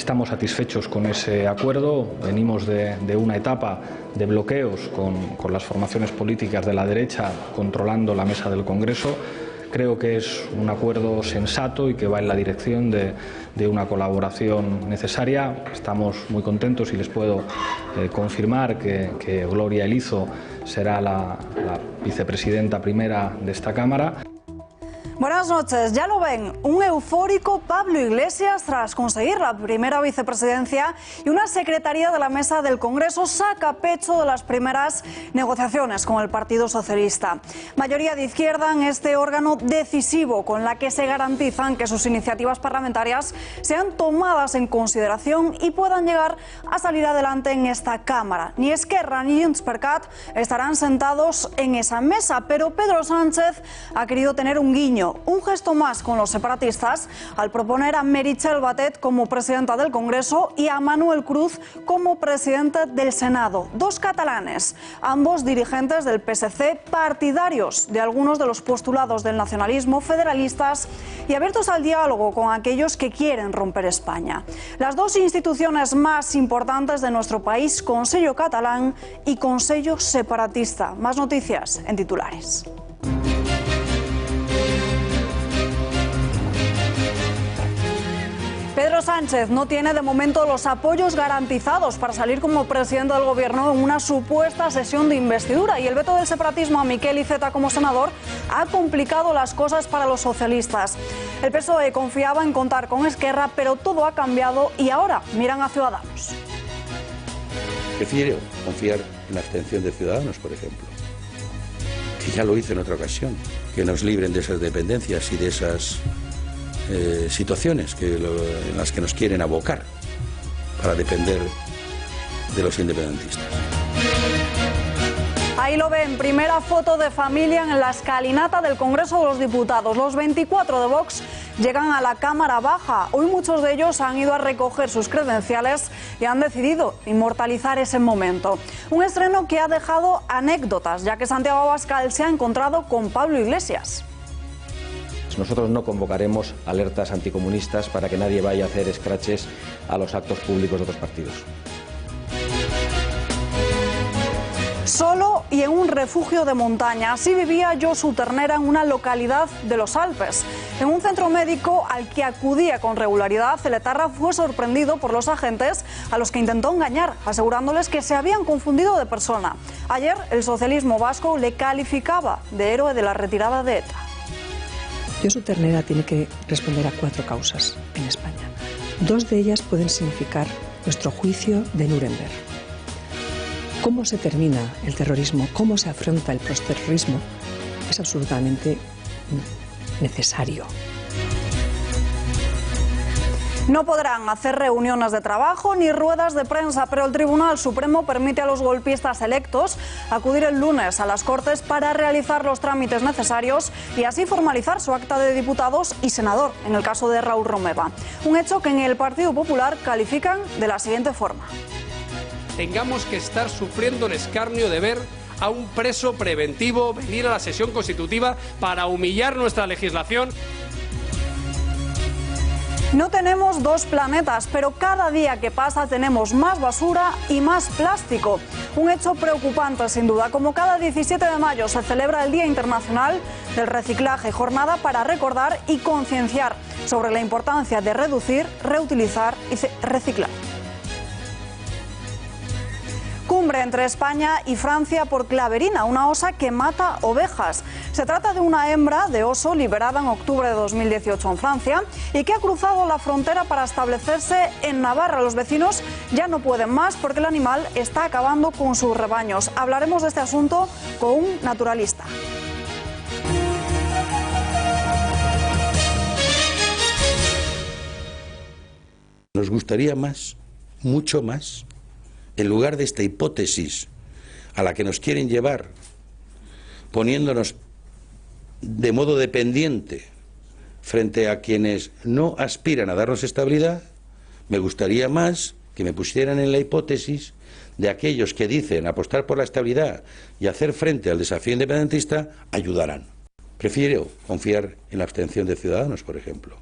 Estamos satisfechos con ese acuerdo. Venimos de una etapa de bloqueos con las formaciones políticas de la derecha controlando la mesa del Congreso. Creo que es un acuerdo sensato y que va en la dirección de una colaboración necesaria. Estamos muy contentos y les puedo confirmar que Gloria Elizo será la vicepresidenta primera de esta Cámara. Buenas noches. Ya lo ven, un eufórico Pablo Iglesias tras conseguir la primera vicepresidencia y una secretaría de la mesa del Congreso saca pecho de las primeras negociaciones con el Partido Socialista. Mayoría de izquierda en este órgano decisivo con la que se garantizan que sus iniciativas parlamentarias sean tomadas en consideración y puedan llegar a salir adelante en esta Cámara. Ni Esquerra ni Junts per Cat estarán sentados en esa mesa, pero Pedro Sánchez ha querido tener un guiño, un gesto más con los separatistas al proponer a Meritxell Batet como presidenta del Congreso y a Manuel Cruz como presidente del Senado. Dos catalanes, ambos dirigentes del PSC, partidarios de algunos de los postulados del nacionalismo, federalistas y abiertos al diálogo con aquellos que quieren romper España. Las dos instituciones más importantes de nuestro país, Consello Catalán y Consello Separatista. Más noticias en titulares. Pedro Sánchez no tiene de momento los apoyos garantizados para salir como presidente del gobierno en una supuesta sesión de investidura y el veto del separatismo a Miquel Iceta como senador ha complicado las cosas para los socialistas. El PSOE confiaba en contar con Esquerra, pero todo ha cambiado y ahora miran a Ciudadanos. Prefiero confiar en la abstención de Ciudadanos, por ejemplo, que ya lo hice en otra ocasión, que nos libren de esas dependencias y de esas situaciones en las que nos quieren abocar para depender de los independentistas. Ahí lo ven, primera foto de familia en la escalinata del Congreso de los Diputados. Los 24 de Vox llegan a la Cámara Baja. Hoy muchos de ellos han ido a recoger sus credenciales y han decidido inmortalizar ese momento. Un estreno que ha dejado anécdotas, ya que Santiago Abascal se ha encontrado con Pablo Iglesias. Nosotros no convocaremos alertas anticomunistas para que nadie vaya a hacer escraches a los actos públicos de otros partidos. Solo y en un refugio de montaña. Así vivía Josu Ternera en una localidad de los Alpes. En un centro médico al que acudía con regularidad, el etarra fue sorprendido por los agentes a los que intentó engañar, asegurándoles que se habían confundido de persona. Ayer el socialismo vasco le calificaba de héroe de la retirada de ETA. Josu Ternera tiene que responder a 4 causas en España. 2 de ellas pueden significar nuestro juicio de Nuremberg. Cómo se termina el terrorismo, cómo se afronta el posterrorismo, es absolutamente necesario. No podrán hacer reuniones de trabajo ni ruedas de prensa, pero el Tribunal Supremo permite a los golpistas electos acudir el lunes a las Cortes para realizar los trámites necesarios y así formalizar su acta de diputados y senador, en el caso de Raúl Romeva. Un hecho que en el Partido Popular califican de la siguiente forma. Tengamos que estar sufriendo el escarnio de ver a un preso preventivo venir a la sesión constitutiva para humillar nuestra legislación. No tenemos 2 planetas, pero cada día que pasa tenemos más basura y más plástico. Un hecho preocupante, sin duda. Como cada 17 de mayo se celebra el Día Internacional del Reciclaje, jornada para recordar y concienciar sobre la importancia de reducir, reutilizar y reciclar. Cumbre entre España y Francia por claverina, una osa que mata ovejas. Se trata de una hembra de oso liberada en octubre de 2018 en Francia y que ha cruzado la frontera para establecerse en Navarra. Los vecinos ya no pueden más porque el animal está acabando con sus rebaños. Hablaremos de este asunto con un naturalista. Nos gustaría más, mucho más, en lugar de esta hipótesis a la que nos quieren llevar, poniéndonos de modo dependiente frente a quienes no aspiran a darnos estabilidad, me gustaría más que me pusieran en la hipótesis de aquellos que dicen apostar por la estabilidad y hacer frente al desafío independentista, ayudarán. Prefiero confiar en la abstención de Ciudadanos, por ejemplo,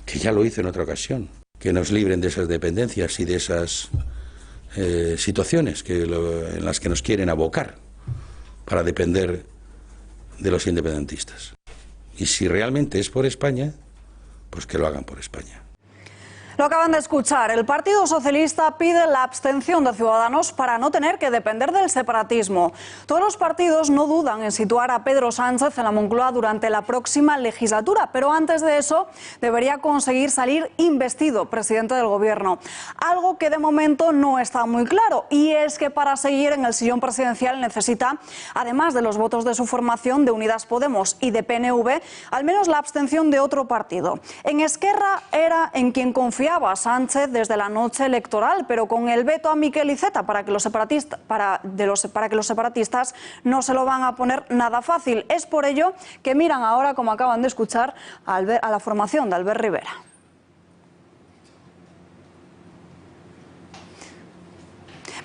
que ya lo hice en otra ocasión. que nos libren de esas dependencias y de esas situaciones en las que nos quieren abocar para depender de los independentistas. Y si realmente es por España, pues que lo hagan por España. Lo acaban de escuchar. El Partido Socialista pide la abstención de Ciudadanos para no tener que depender del separatismo. Todos los partidos no dudan en situar a Pedro Sánchez en la Moncloa durante la próxima legislatura, pero antes de eso debería conseguir salir investido presidente del Gobierno. Algo que de momento no está muy claro, y es que para seguir en el sillón presidencial necesita, además de los votos de su formación, de Unidas Podemos y de PNV, al menos la abstención de otro partido. En Esquerra era en quien confiaba Sánchez desde la noche electoral, pero con el veto a Miquel Iceta para que los separatistas no se lo van a poner nada fácil. Es por ello que miran ahora, como acaban de escuchar, a la formación de Albert Rivera.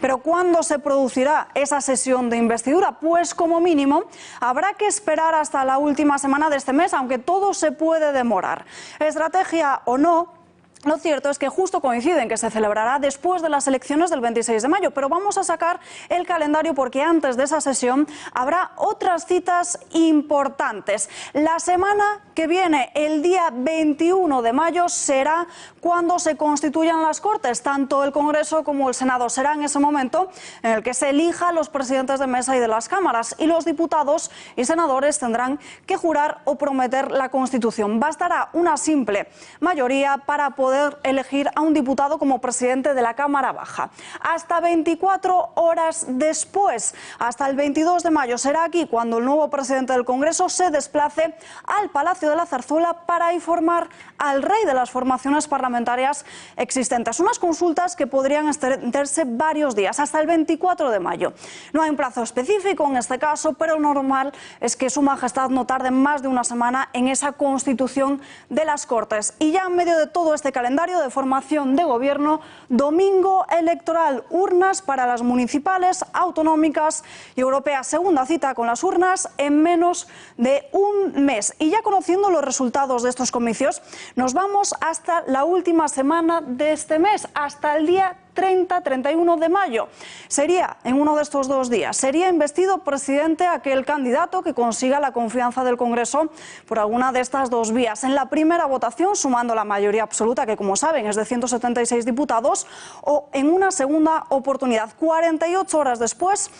Pero ¿cuándo se producirá esa sesión de investidura? Pues como mínimo habrá que esperar hasta la última semana de este mes, aunque todo se puede demorar. Estrategia o no, lo cierto es que justo coincide en que se celebrará después de las elecciones del 26 de mayo, pero vamos a sacar el calendario porque antes de esa sesión habrá otras citas importantes. La semana que viene, el día 21 de mayo, será cuando se constituyan las Cortes. Tanto el Congreso como el Senado será en ese momento en el que se elija a los presidentes de mesa y de las cámaras, y los diputados y senadores tendrán que jurar o prometer la Constitución. Bastará una simple mayoría para poder elegir a un diputado como presidente de la Cámara Baja. Hasta 24 horas después, hasta el 22 de mayo, será aquí cuando el nuevo presidente del Congreso se desplace al Palacio de la Zarzuela para informar al rey de las formaciones parlamentarias existentes. Unas consultas que podrían extenderse varios días, hasta el 24 de mayo. No hay un plazo específico en este caso, pero lo normal es que Su Majestad no tarde más de una semana en esa constitución de las Cortes. Y ya en medio de todo este calendario de formación de gobierno, domingo electoral, urnas para las municipales, autonómicas y europeas. Segunda cita con las urnas en menos de un mes. Y ya conociendo los resultados de estos comicios, nos vamos hasta la última semana de este mes, hasta el día 30-31 de mayo. Sería, en uno de estos 2 días, sería investido presidente aquel candidato que consiga la confianza del Congreso por alguna de estas 2 vías. En la primera votación, sumando la mayoría absoluta, que como saben es de 176 diputados, o en una segunda oportunidad, 48 horas después,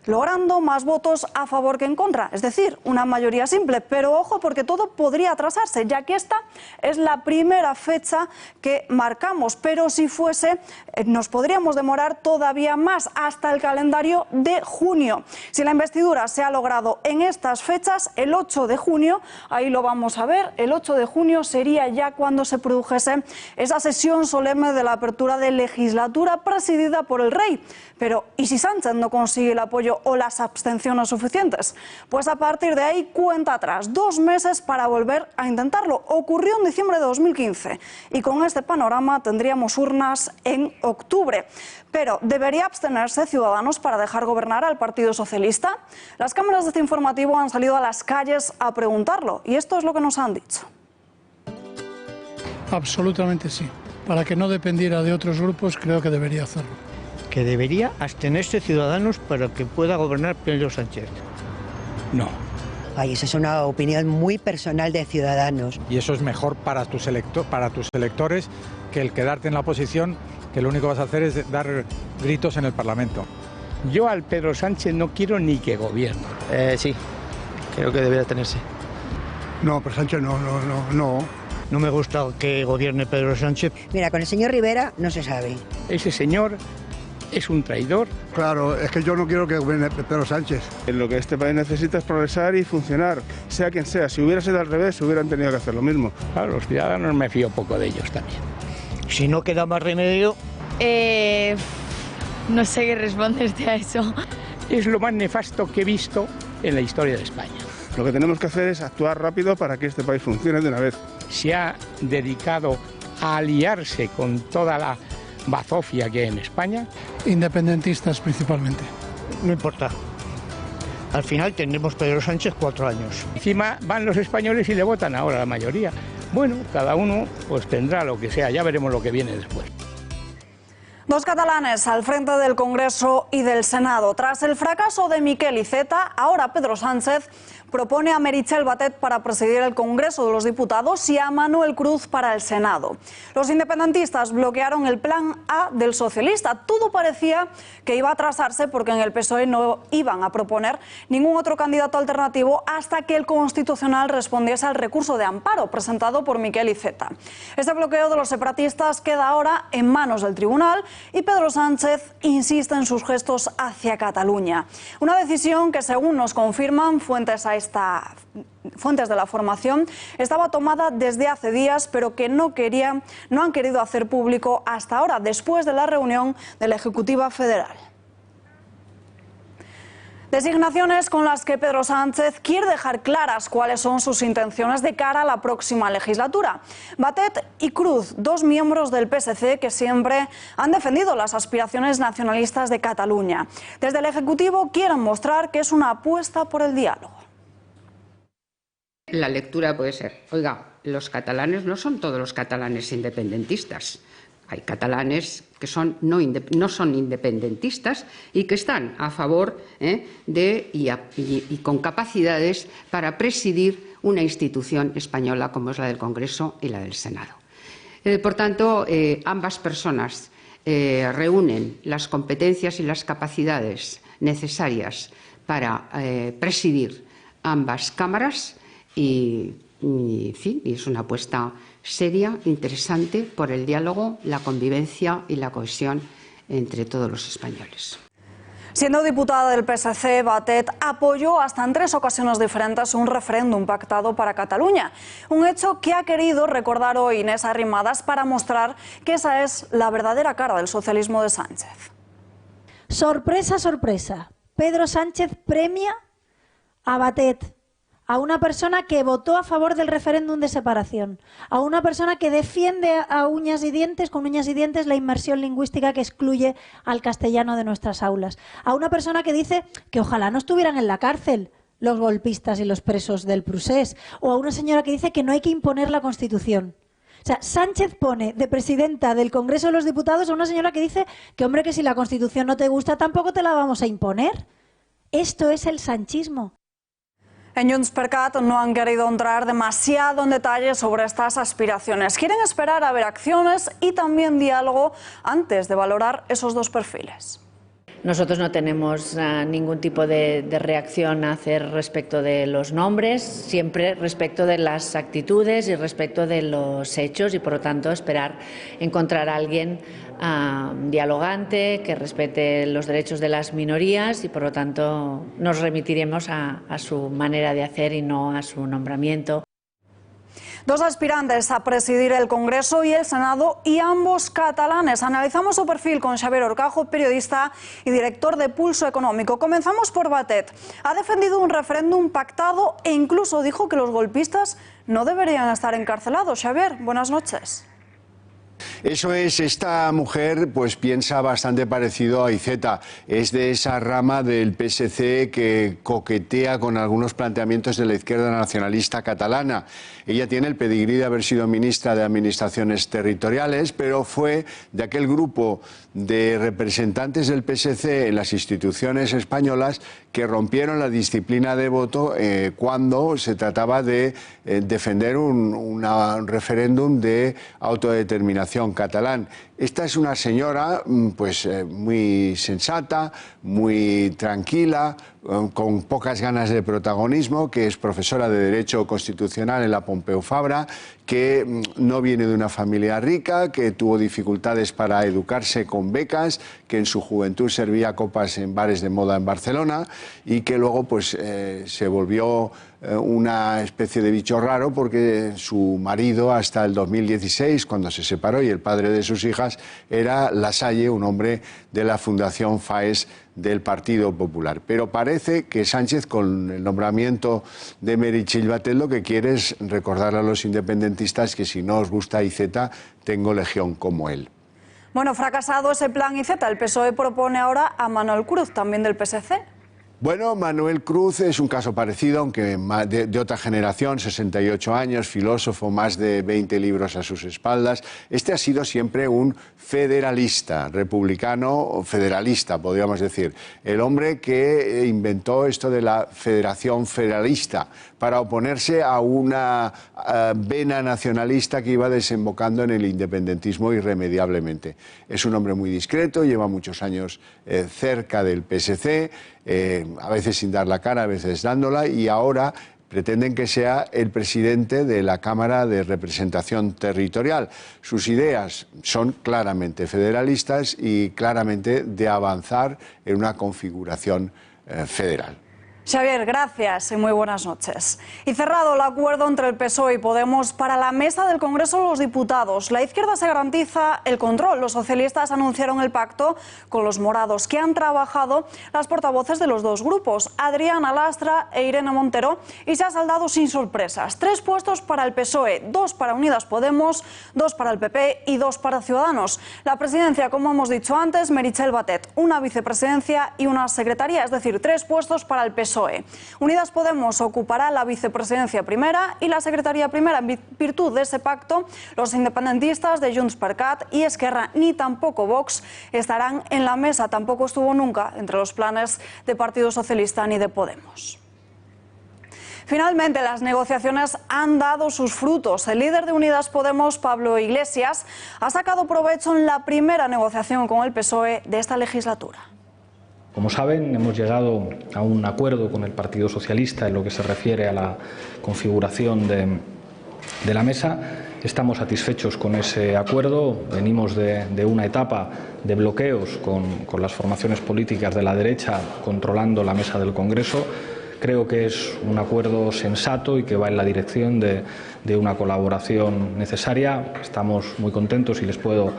logrando más votos a favor que en contra, es decir, una mayoría simple. Pero ojo, porque todo podría atrasarse, ya que esta es la primera fecha que marcamos, pero si fuese, nos podríamos demorar todavía más, hasta el calendario de junio. Si la investidura se ha logrado en estas fechas, el 8 de junio, ahí lo vamos a ver, el 8 de junio sería ya cuando se produjese esa sesión solemne de la apertura de legislatura presidida por el rey. Pero, ¿y si Sánchez no consigue el apoyo o las abstenciones suficientes? Pues a partir de ahí cuenta atrás, 2 meses para volver a intentarlo. Ocurrió en diciembre de 2015 y con este panorama tendríamos urnas en octubre. Pero ¿debería abstenerse Ciudadanos para dejar gobernar al Partido Socialista? Las cámaras de este informativo han salido a las calles a preguntarlo y esto es lo que nos han dicho. Absolutamente sí. Para que no dependiera de otros grupos, creo que debería hacerlo. Que debería abstenerse Ciudadanos para que pueda gobernar Pedro Sánchez. No. Ay, esa es una opinión muy personal de Ciudadanos. Y eso es mejor para tus electores que el quedarte en la oposición, que lo único que vas a hacer es dar gritos en el Parlamento. Yo al Pedro Sánchez no quiero ni que gobierne. Sí, creo que debería tenerse. No, pero Sánchez no. No me gusta que gobierne Pedro Sánchez. Mira, con el señor Rivera no se sabe. Ese señor es un traidor. Claro, es que yo no quiero que gobierne Pedro Sánchez. Lo que este país necesita es progresar y funcionar, sea quien sea. Si hubiera sido al revés, hubieran tenido que hacer lo mismo. Claro, los ciudadanos me fío poco de ellos también. Si no queda más remedio... No sé qué responderte a eso. Es lo más nefasto que he visto en la historia de España. Lo que tenemos que hacer es actuar rápido para que este país funcione de una vez. Se ha dedicado a aliarse con toda la bazofia que hay en España. Independentistas principalmente. No importa. Al final tendremos Pedro Sánchez 4 años. Encima van los españoles y le votan ahora la mayoría. Bueno, cada uno pues tendrá lo que sea, ya veremos lo que viene después. Dos catalanes al frente del Congreso y del Senado. Tras el fracaso de Miquel Iceta, ahora Pedro Sánchez propone a Meritxell Batet para presidir el Congreso de los Diputados y a Manuel Cruz para el Senado. Los independentistas bloquearon el plan A del socialista. Todo parecía que iba a atrasarse porque en el PSOE no iban a proponer ningún otro candidato alternativo hasta que el Constitucional respondiese al recurso de amparo presentado por Miquel Iceta. Este bloqueo de los separatistas queda ahora en manos del Tribunal y Pedro Sánchez insiste en sus gestos hacia Cataluña. Una decisión que, según nos confirman fuentes de la formación, estaba tomada desde hace días, pero que no han querido hacer público hasta ahora, después de la reunión de la Ejecutiva Federal. Designaciones con las que Pedro Sánchez quiere dejar claras cuáles son sus intenciones de cara a la próxima legislatura. Batet y Cruz, dos miembros del PSC que siempre han defendido las aspiraciones nacionalistas de Cataluña. Desde el Ejecutivo quieren mostrar que es una apuesta por el diálogo. La lectura puede ser, oiga, los catalanes no son todos los catalanes independentistas. Hay catalanes que no son independentistas y que están a favor y con capacidades para presidir una institución española como es la del Congreso y la del Senado. Por tanto, ambas personas reúnen las competencias y las capacidades necesarias para presidir ambas cámaras y en fin, es una apuesta seria, interesante por el diálogo, la convivencia y la cohesión entre todos los españoles. Siendo diputada del PSC, Batet apoyó hasta en 3 ocasiones diferentes un referéndum pactado para Cataluña. Un hecho que ha querido recordar hoy Inés Arrimadas para mostrar que esa es la verdadera cara del socialismo de Sánchez. Sorpresa, sorpresa. Pedro Sánchez premia a Batet, a una persona que votó a favor del referéndum de separación, a una persona que defiende a uñas y dientes, con uñas y dientes, la inmersión lingüística que excluye al castellano de nuestras aulas, a una persona que dice que ojalá no estuvieran en la cárcel los golpistas y los presos del Procés, o a una señora que dice que no hay que imponer la Constitución. O sea, Sánchez pone de presidenta del Congreso de los Diputados a una señora que dice que, hombre, que si la Constitución no te gusta tampoco te la vamos a imponer. Esto es el sanchismo. En Junts per Cat no han querido entrar demasiado en detalle sobre estas aspiraciones. Quieren esperar a ver acciones y también diálogo antes de valorar esos dos perfiles. Nosotros no tenemos ningún tipo de reacción a hacer respecto de los nombres, siempre respecto de las actitudes y respecto de los hechos y, por lo tanto, esperar encontrar a alguien dialogante, que respete los derechos de las minorías y, por lo tanto, nos remitiremos a su manera de hacer y no a su nombramiento. Dos aspirantes a presidir el Congreso y el Senado y ambos catalanes. Analizamos su perfil con Xavier Orcajo, periodista y director de Pulso Económico. Comenzamos por Batet. Ha defendido un referéndum pactado e incluso dijo que los golpistas no deberían estar encarcelados. Xavier, buenas noches. Eso es, esta mujer pues piensa bastante parecido a Iceta, es de esa rama del PSC que coquetea con algunos planteamientos de la izquierda nacionalista catalana. Ella tiene el pedigrí de haber sido ministra de Administraciones Territoriales, pero fue de aquel grupo de representantes del PSC en las instituciones españolas que rompieron la disciplina de voto cuando se trataba de defender un referéndum de autodeterminación catalán. Esta es una señora pues muy sensata, muy tranquila, con pocas ganas de protagonismo, que es profesora de Derecho Constitucional en la Pompeu Fabra, que no viene de una familia rica, que tuvo dificultades para educarse con becas, que en su juventud servía copas en bares de moda en Barcelona y que luego pues se volvió una especie de bicho raro porque su marido hasta el 2016, cuando se separó, y el padre de sus hijas era Lasalle, un hombre de la Fundación FAES del Partido Popular. Pero parece que Sánchez, con el nombramiento de Meritxell Batet, lo que quiere es recordar a los independentistas que si no os gusta Iceta, tengo legión como él. Bueno, fracasado ese plan Iceta, el PSOE propone ahora a Manuel Cruz, también del PSC. Bueno, Manuel Cruz es un caso parecido, aunque de otra generación, 68 años, filósofo, más de 20 libros a sus espaldas. Este ha sido siempre un federalista, republicano o federalista, podríamos decir. El hombre que inventó esto de la Federación Federalista para oponerse a una vena nacionalista que iba desembocando en el independentismo irremediablemente. Es un hombre muy discreto, lleva muchos años cerca del PSC, a veces sin dar la cara, a veces dándola, y ahora pretenden que sea el presidente de la Cámara de Representación Territorial. Sus ideas son claramente federalistas y claramente de avanzar en una configuración federal. Xavier, gracias y muy buenas noches. Y cerrado el acuerdo entre el PSOE y Podemos para la mesa del Congreso de los Diputados. La izquierda se garantiza el control. Los socialistas anunciaron el pacto con los morados, que han trabajado las portavoces de los dos grupos, Adriana Lastra e Irene Montero, y se ha saldado sin sorpresas. 3 puestos para el PSOE, 2 para Unidas Podemos, 2 para el PP y 2 para Ciudadanos. La presidencia, como hemos dicho antes, Meritxell Batet, una vicepresidencia y una secretaría, es decir, 3 puestos para el PSOE. Unidas Podemos ocupará la vicepresidencia primera y la secretaría primera. En virtud de ese pacto, los independentistas de Junts per Cat y Esquerra, ni tampoco Vox, estarán en la mesa. Tampoco estuvo nunca entre los planes de Partido Socialista ni de Podemos. Finalmente, las negociaciones han dado sus frutos. El líder de Unidas Podemos, Pablo Iglesias, ha sacado provecho en la primera negociación con el PSOE de esta legislatura. Como saben, hemos llegado a un acuerdo con el Partido Socialista en lo que se refiere a la configuración de la mesa. Estamos satisfechos con ese acuerdo. Venimos de una etapa de bloqueos con las formaciones políticas de la derecha controlando la mesa del Congreso. Creo que es un acuerdo sensato y que va en la dirección de una colaboración necesaria. Estamos muy contentos y les puedo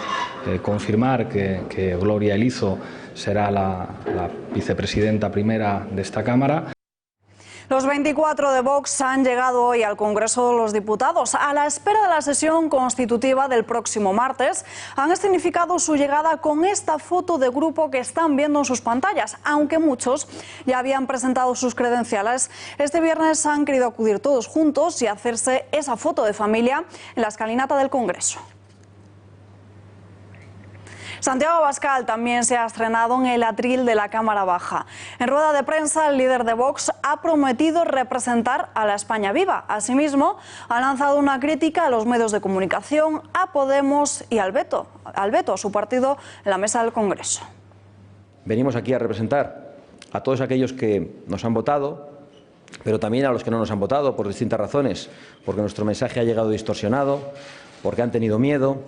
confirmar que Gloria Elizo será la vicepresidenta primera de esta Cámara. Los 24 de Vox han llegado hoy al Congreso de los Diputados. A la espera de la sesión constitutiva del próximo martes, han escenificado su llegada con esta foto de grupo que están viendo en sus pantallas. Aunque muchos ya habían presentado sus credenciales, este viernes han querido acudir todos juntos y hacerse esa foto de familia en la escalinata del Congreso. Santiago Abascal también se ha estrenado en el atril de la Cámara Baja. En rueda de prensa, el líder de Vox ha prometido representar a la España viva. Asimismo, ha lanzado una crítica a los medios de comunicación, a Podemos y al veto a su partido en la mesa del Congreso. Venimos aquí a representar a todos aquellos que nos han votado, pero también a los que no nos han votado por distintas razones, porque nuestro mensaje ha llegado distorsionado, porque han tenido miedo,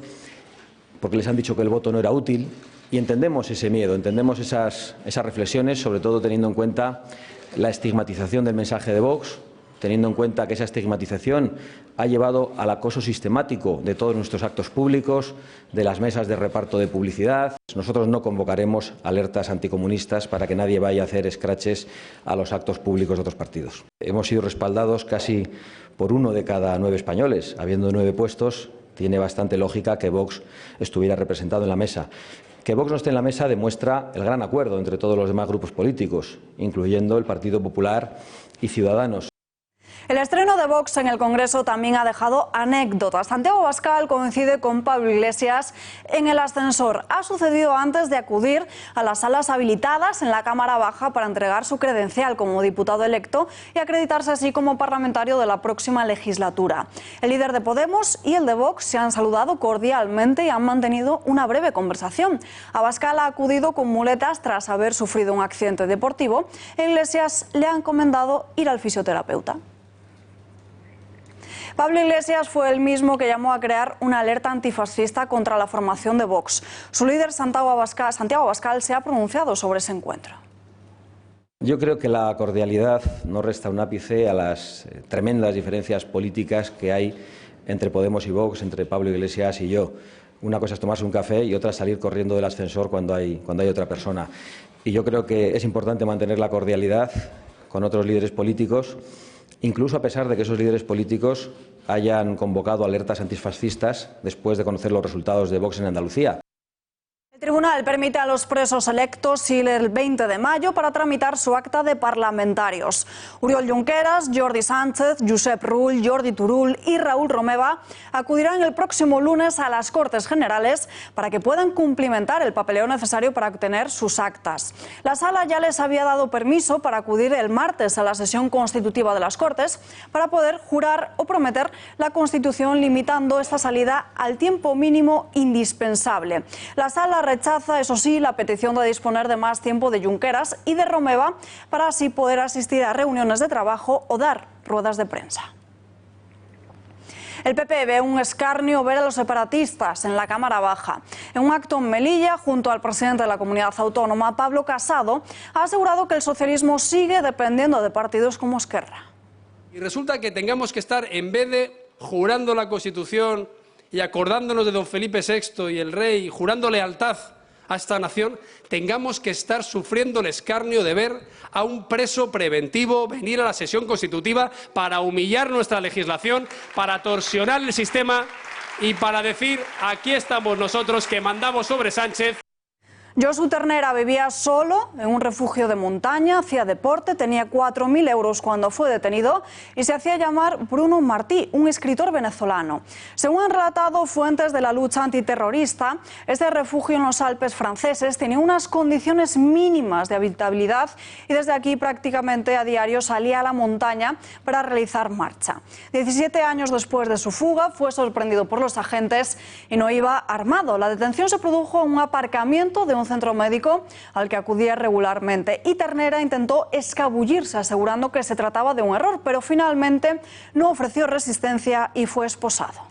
porque les han dicho que el voto no era útil, y entendemos ese miedo, entendemos esas reflexiones, sobre todo teniendo en cuenta la estigmatización del mensaje de Vox, teniendo en cuenta que esa estigmatización ha llevado al acoso sistemático de todos nuestros actos públicos, de las mesas de reparto de publicidad. Nosotros no convocaremos alertas anticomunistas para que nadie vaya a hacer escraches a los actos públicos de otros partidos. Hemos sido respaldados casi por 1 de cada 9 españoles, habiendo 9 puestos. Tiene bastante lógica que Vox estuviera representado en la mesa. Que Vox no esté en la mesa demuestra el gran acuerdo entre todos los demás grupos políticos, incluyendo el Partido Popular y Ciudadanos. El estreno de Vox en el Congreso también ha dejado anécdotas. Santiago Abascal coincide con Pablo Iglesias en el ascensor. Ha sucedido antes de acudir a las salas habilitadas en la Cámara Baja para entregar su credencial como diputado electo y acreditarse así como parlamentario de la próxima legislatura. El líder de Podemos y el de Vox se han saludado cordialmente y han mantenido una breve conversación. Abascal ha acudido con muletas tras haber sufrido un accidente deportivo e Iglesias le ha encomendado ir al fisioterapeuta. Pablo Iglesias fue el mismo que llamó a crear una alerta antifascista contra la formación de Vox. Su líder, Santiago Abascal, se ha pronunciado sobre ese encuentro. Yo creo que la cordialidad no resta un ápice a las tremendas diferencias políticas que hay entre Podemos y Vox, entre Pablo Iglesias y yo. Una cosa es tomarse un café y otra es salir corriendo del ascensor cuando hay otra persona. Y yo creo que es importante mantener la cordialidad con otros líderes políticos, incluso a pesar de que esos líderes políticos hayan convocado alertas antifascistas después de conocer los resultados de Vox en Andalucía. El tribunal permite a los presos electos ir el 20 de mayo para tramitar su acta de parlamentarios. Oriol Junqueras, Jordi Sánchez, Josep Rull, Jordi Turull y Raúl Romeva acudirán el próximo lunes a las Cortes Generales para que puedan cumplimentar el papeleo necesario para obtener sus actas. La Sala ya les había dado permiso para acudir el martes a la sesión constitutiva de las Cortes para poder jurar o prometer la Constitución, limitando esta salida al tiempo mínimo indispensable. La Sala rechaza, eso sí, la petición de disponer de más tiempo de Junqueras y de Romeva para así poder asistir a reuniones de trabajo o dar ruedas de prensa. El PP ve un escarnio ver a los separatistas en la Cámara Baja. En un acto en Melilla, junto al presidente de la comunidad autónoma, Pablo Casado, ha asegurado que el socialismo sigue dependiendo de partidos como Esquerra. Y resulta que tengamos que estar, en vez de jurando la Constitución y acordándonos de don Felipe VI y el rey, y jurando lealtad a esta nación, tengamos que estar sufriendo el escarnio de ver a un preso preventivo venir a la sesión constitutiva para humillar nuestra legislación, para torsionar el sistema y para decir: aquí estamos nosotros que mandamos sobre Sánchez. Josu Ternera vivía solo en un refugio de montaña, hacía deporte, tenía 4.000 euros cuando fue detenido y se hacía llamar Bruno Martí, un escritor venezolano. Según han relatado fuentes de la lucha antiterrorista, este refugio en los Alpes franceses tenía unas condiciones mínimas de habitabilidad y desde aquí prácticamente a diario salía a la montaña para realizar marcha. 17 años después de su fuga fue sorprendido por los agentes y no iba armado. La detención se produjo en un aparcamiento de un centro médico al que acudía regularmente y Ternera intentó escabullirse asegurando que se trataba de un error, pero finalmente no ofreció resistencia y fue esposado.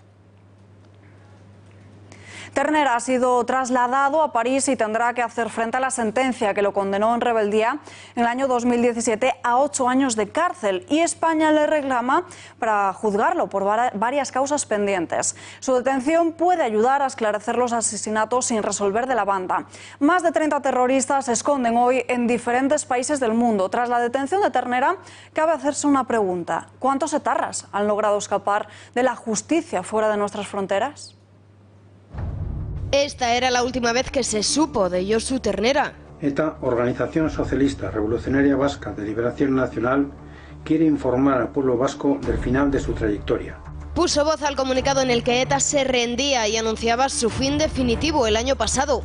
Ternera ha sido trasladado a París y tendrá que hacer frente a la sentencia que lo condenó en rebeldía en el año 2017 a 8 años de cárcel y España le reclama para juzgarlo por varias causas pendientes. Su detención puede ayudar a esclarecer los asesinatos sin resolver de la banda. Más de 30 terroristas se esconden hoy en diferentes países del mundo. Tras la detención de Ternera, cabe hacerse una pregunta: ¿cuántos etarras han logrado escapar de la justicia fuera de nuestras fronteras? Esta era la última vez que se supo de Josu Ternera. ETA, Organización Socialista Revolucionaria Vasca de Liberación Nacional, quiere informar al pueblo vasco del final de su trayectoria. Puso voz al comunicado en el que ETA se rendía y anunciaba su fin definitivo el año pasado.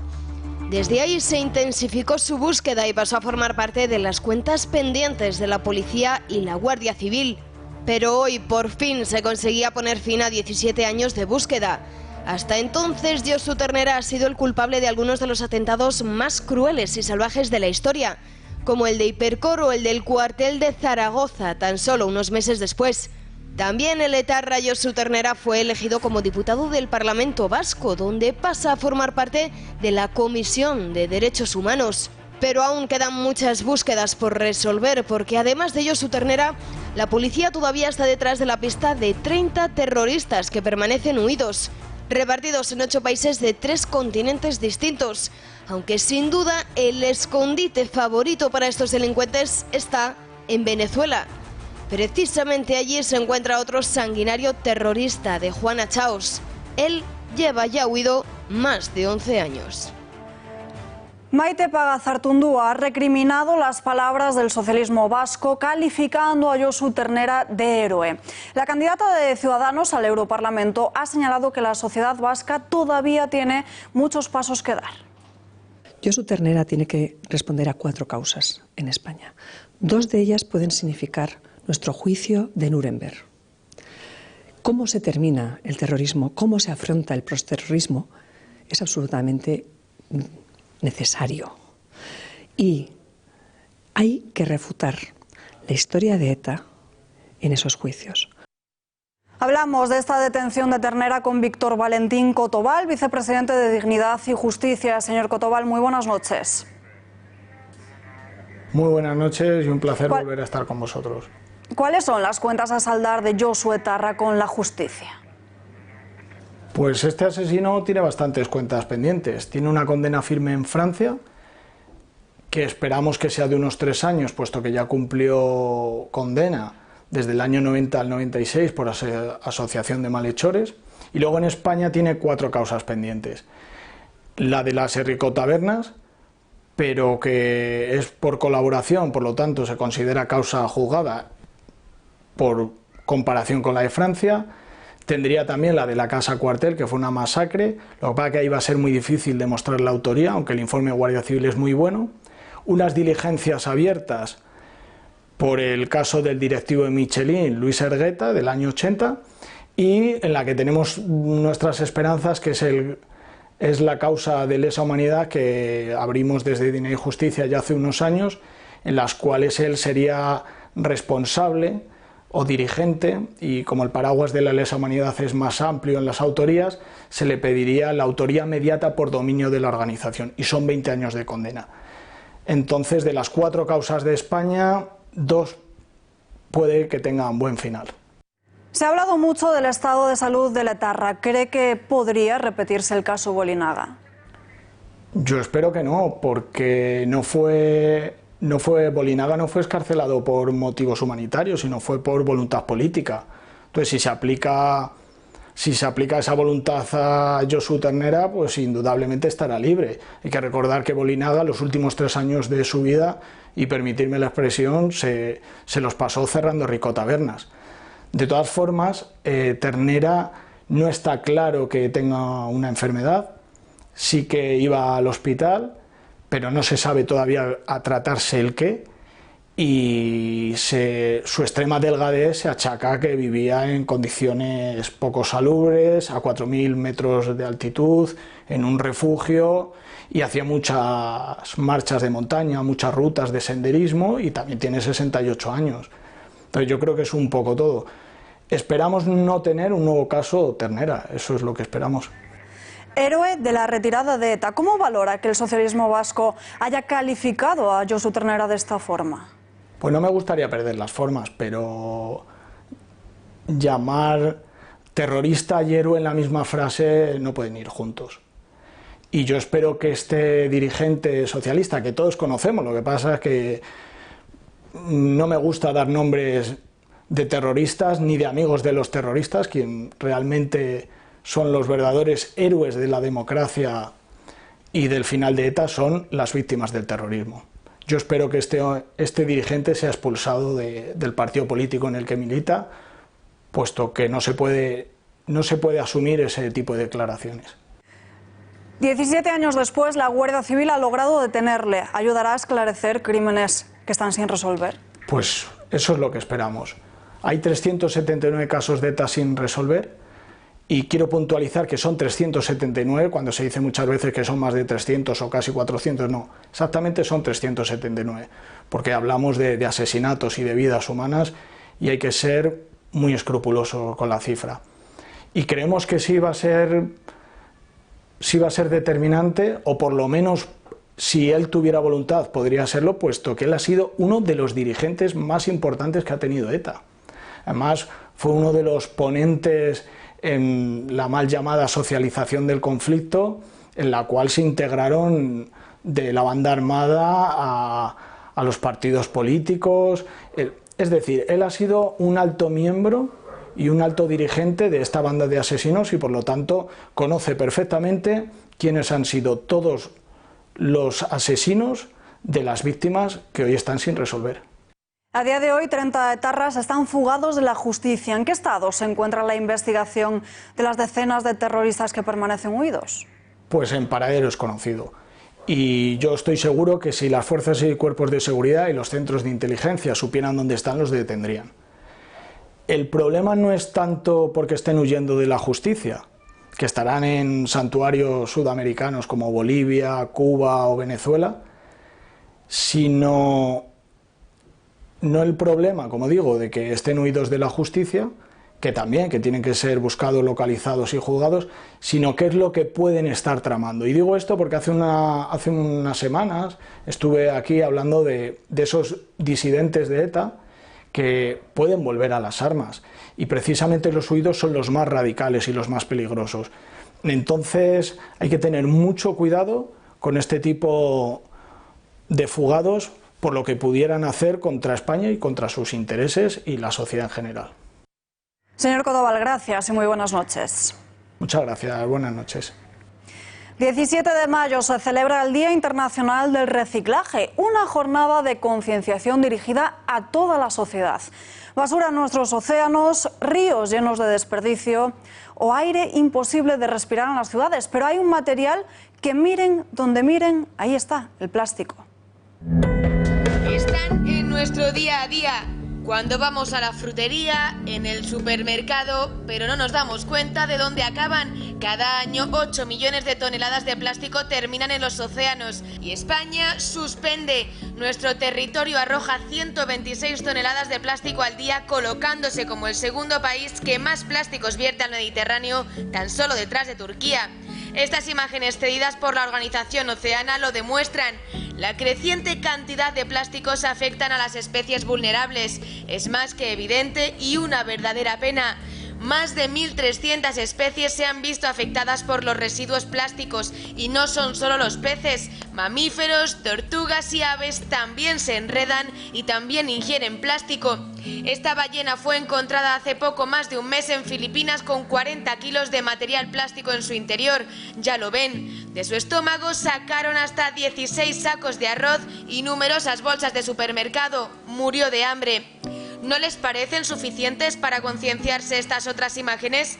Desde ahí se intensificó su búsqueda y pasó a formar parte de las cuentas pendientes de la policía y la Guardia Civil. Pero hoy por fin se conseguía poner fin a 17 años de búsqueda. Hasta entonces, Josu Ternera ha sido el culpable de algunos de los atentados más crueles y salvajes de la historia, como el de Hipercor o el del cuartel de Zaragoza, tan solo unos meses después. También el etarra Josu Ternera fue elegido como diputado del Parlamento Vasco, donde pasa a formar parte de la Comisión de Derechos Humanos. Pero aún quedan muchas búsquedas por resolver, porque además de Josu Ternera, la policía todavía está detrás de la pista de 30 terroristas que permanecen huidos, repartidos en 8 países de 3 continentes distintos, aunque sin duda el escondite favorito para estos delincuentes está en Venezuela. Precisamente allí se encuentra otro sanguinario terrorista de Juan Achaos. Él lleva ya huido más de 11 años. Maite Pagazartundúa ha recriminado las palabras del socialismo vasco, calificando a Josu Ternera de héroe. La candidata de Ciudadanos al Europarlamento ha señalado que la sociedad vasca todavía tiene muchos pasos que dar. Josu Ternera tiene que responder a 4 causas en España. 2 de ellas pueden significar nuestro juicio de Nuremberg. Cómo se termina el terrorismo, cómo se afronta el posterrorismo, es absolutamente necesario. Y hay que refutar la historia de ETA en esos juicios. Hablamos de esta detención de Ternera con Víctor Valentín Cotobal, vicepresidente de Dignidad y Justicia. Señor Cotobal, muy buenas noches. Muy buenas noches y un placer volver a estar con vosotros. ¿Cuáles son las cuentas a saldar de Josu Etarra con la justicia? Pues este asesino tiene bastantes cuentas pendientes. Tiene una condena firme en Francia, que esperamos que sea de unos 3 años, puesto que ya cumplió condena desde el año 90 al 96 por asociación de malhechores. Y luego en España tiene 4 causas pendientes. la de las Herricot-Tabernas, pero que es por colaboración, por lo tanto se considera causa juzgada por comparación con la de Francia. Tendría también la de la Casa Cuartel, que fue una masacre, lo que pasa es que ahí va a ser muy difícil demostrar la autoría, aunque el informe de Guardia Civil es muy bueno. Unas diligencias abiertas por el caso del directivo de Michelin, Luis Hergueta, del año 80, y en la que tenemos nuestras esperanzas, que es la causa de lesa humanidad que abrimos desde Dignidad y Justicia ya hace unos años, en las cuales él sería responsable o dirigente, y como el paraguas de la lesa humanidad es más amplio en las autorías, se le pediría la autoría inmediata por dominio de la organización, y son 20 años de condena. Entonces, de las 4 causas de España, 2 puede que tengan buen final. Se ha hablado mucho del estado de salud de Letarra. ¿Cree que podría repetirse el caso Bolinaga? Yo espero que no, porque Bolinaga no fue excarcelado por motivos humanitarios, sino fue por voluntad política. Entonces, si se aplica esa voluntad a Josu Ternera, pues indudablemente estará libre. Hay que recordar que Bolinaga, los últimos 3 años de su vida, y permitirme la expresión, se los pasó cerrando Herricot-Tabernas. De todas formas, Ternera no está claro que tenga una enfermedad, sí que iba al hospital, pero no se sabe todavía a tratarse el qué, y su extrema delgadez se achaca a que vivía en condiciones poco salubres, a 4.000 metros de altitud, en un refugio, y hacía muchas marchas de montaña, muchas rutas de senderismo, y también tiene 68 años. Entonces yo creo que es un poco todo. Esperamos no tener un nuevo caso Ternera, eso es lo que esperamos. Héroe de la retirada de ETA, ¿cómo valora que el socialismo vasco haya calificado a Josu Ternera de esta forma? Pues no me gustaría perder las formas, pero llamar terrorista y héroe en la misma frase no pueden ir juntos. Y yo espero que este dirigente socialista, que todos conocemos, lo que pasa es que no me gusta dar nombres de terroristas ni de amigos de los terroristas, quien realmente son los verdaderos héroes de la democracia y del final de ETA son las víctimas del terrorismo. Yo espero que este dirigente sea expulsado del partido político en el que milita, puesto que no se puede asumir ese tipo de declaraciones. 17 años después, la Guardia Civil ha logrado detenerle. ¿Ayudará a esclarecer crímenes que están sin resolver? Pues eso es lo que esperamos. Hay 379 casos de ETA sin resolver, y quiero puntualizar que son 379, cuando se dice muchas veces que son más de 300 o casi 400, no, exactamente son 379, porque hablamos de asesinatos y de vidas humanas, y hay que ser muy escrupuloso con la cifra. Y creemos que sí va a ser determinante, o por lo menos, si él tuviera voluntad, podría serlo, puesto que él ha sido uno de los dirigentes más importantes que ha tenido ETA. Además, fue uno de los ponentes en la mal llamada socialización del conflicto, en la cual se integraron de la banda armada a los partidos políticos. Es decir, él ha sido un alto miembro y un alto dirigente de esta banda de asesinos, y por lo tanto conoce perfectamente quiénes han sido todos los asesinos de las víctimas que hoy están sin resolver. A día de hoy, 30 etarras están fugados de la justicia. ¿En qué estado se encuentra la investigación de las decenas de terroristas que permanecen huidos? Pues en paradero desconocido. Y yo estoy seguro que si las fuerzas y cuerpos de seguridad y los centros de inteligencia supieran dónde están, los detendrían. El problema no es tanto porque estén huyendo de la justicia, que estarán en santuarios sudamericanos como Bolivia, Cuba o Venezuela, sino no el problema, como digo, de que estén huidos de la justicia, que también, que tienen que ser buscados, localizados y juzgados, sino qué es lo que pueden estar tramando. Y digo esto porque hace unas semanas estuve aquí hablando de esos disidentes de ETA que pueden volver a las armas, y precisamente los huidos son los más radicales y los más peligrosos. Entonces hay que tener mucho cuidado con este tipo de fugados, por lo que pudieran hacer contra España y contra sus intereses y la sociedad en general. Señor Codovall, gracias y muy buenas noches. Muchas gracias, buenas noches. 17 de mayo se celebra el Día Internacional del Reciclaje, una jornada de concienciación dirigida a toda la sociedad. Basura en nuestros océanos, ríos llenos de desperdicio o aire imposible de respirar en las ciudades. Pero hay un material que miren donde miren, ahí está, el plástico. Están en nuestro día a día. Cuando vamos a la frutería, en el supermercado, pero no nos damos cuenta de dónde acaban. Cada año 8 millones de toneladas de plástico terminan en los océanos y España suspende. Nuestro territorio arroja 126 toneladas de plástico al día, colocándose como el segundo país que más plásticos vierte al Mediterráneo, tan solo detrás de Turquía. Estas imágenes cedidas por la organización Oceana lo demuestran. La creciente cantidad de plásticos afectan a las especies vulnerables. Es más que evidente y una verdadera pena. Más de 1.300 especies se han visto afectadas por los residuos plásticos y no son solo los peces. Mamíferos, tortugas y aves también se enredan y también ingieren plástico. Esta ballena fue encontrada hace poco más de un mes en Filipinas con 40 kilos de material plástico en su interior. Ya lo ven. De su estómago sacaron hasta 16 sacos de arroz y numerosas bolsas de supermercado. Murió de hambre. ¿No les parecen suficientes para concienciarse estas otras imágenes?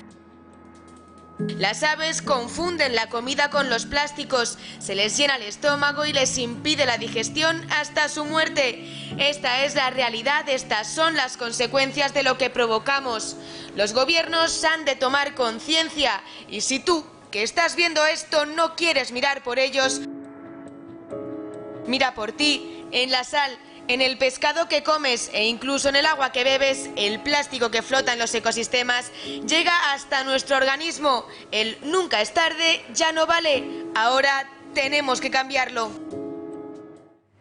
Las aves confunden la comida con los plásticos, se les llena el estómago y les impide la digestión hasta su muerte. Esta es la realidad, estas son las consecuencias de lo que provocamos. Los gobiernos han de tomar conciencia y si tú, que estás viendo esto, no quieres mirar por ellos, mira por ti, en la sal, en el pescado que comes e incluso en el agua que bebes. El plástico que flota en los ecosistemas llega hasta nuestro organismo. El nunca es tarde ya no vale. Ahora tenemos que cambiarlo.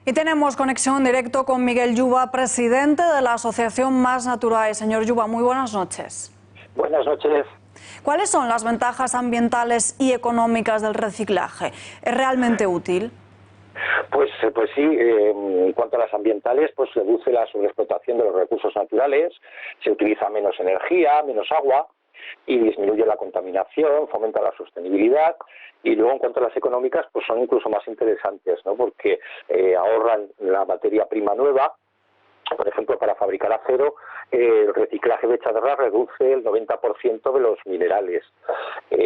Y tenemos conexión en directo con Miguel Yuba, presidente de la Asociación Más Natural. Señor Yuba, muy buenas noches. Buenas noches. ¿Cuáles son las ventajas ambientales y económicas del reciclaje? ¿Es realmente útil? Pues sí, en cuanto a las ambientales, pues reduce la sobreexplotación de los recursos naturales, se utiliza menos energía, menos agua y disminuye la contaminación, fomenta la sostenibilidad. Y luego en cuanto a las económicas, pues son incluso más interesantes, ¿no? Porque ahorran la materia prima nueva. Por ejemplo, para fabricar acero, el reciclaje de chatarra reduce el 90% de los minerales,